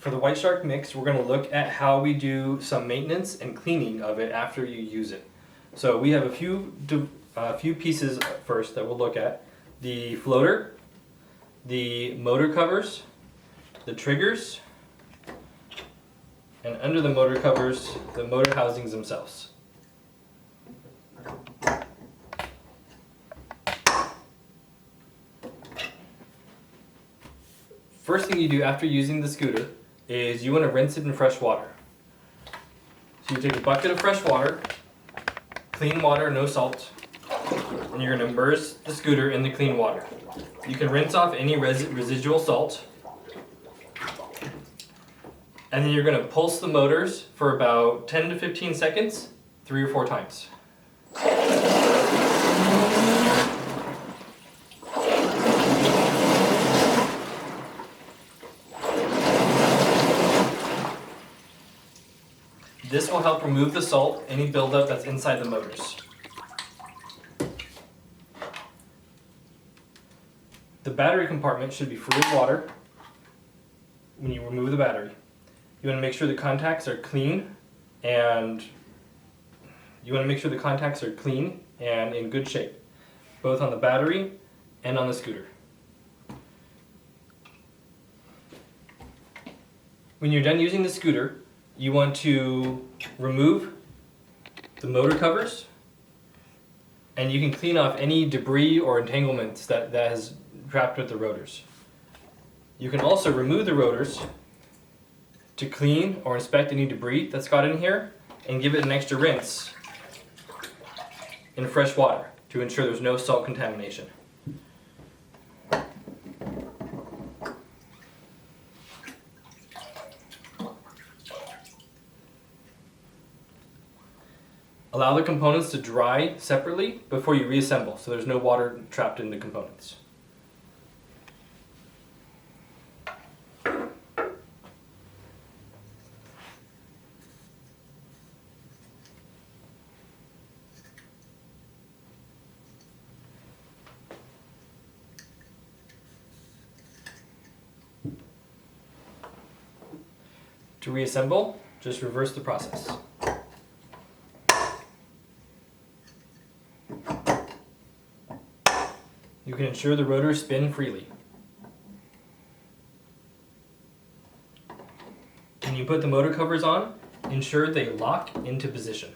For the White Shark mix, we're going to look at how we do some maintenance and cleaning of it after you use it. So we have a few pieces first that we'll look at. The floater, the motor covers, the triggers, and under the motor covers, the motor housings themselves. First thing you do after using the scooter is you want to rinse it in fresh water. So you take a bucket of fresh water, clean water, no salt, and you're going to immerse the scooter in the clean water. You can rinse off any residual salt, and then you're going to pulse the motors for about 10 to 15 seconds, 3 or 4 times. This will help remove the salt, any buildup that's inside the motors. The battery compartment should be free of water when you remove the battery. You want to make sure the contacts are clean and in good shape, both on the battery and on the scooter. When you're done using the scooter, you want to remove the motor covers, and you can clean off any debris or entanglements that has trapped with the rotors. You can also remove the rotors to clean or inspect any debris that's got in here and give it an extra rinse in fresh water to ensure there's no salt contamination. Allow the components to dry separately before you reassemble, so there's no water trapped in the components. To reassemble, just reverse the process. You can ensure the rotors spin freely. When you put the motor covers on, ensure they lock into position.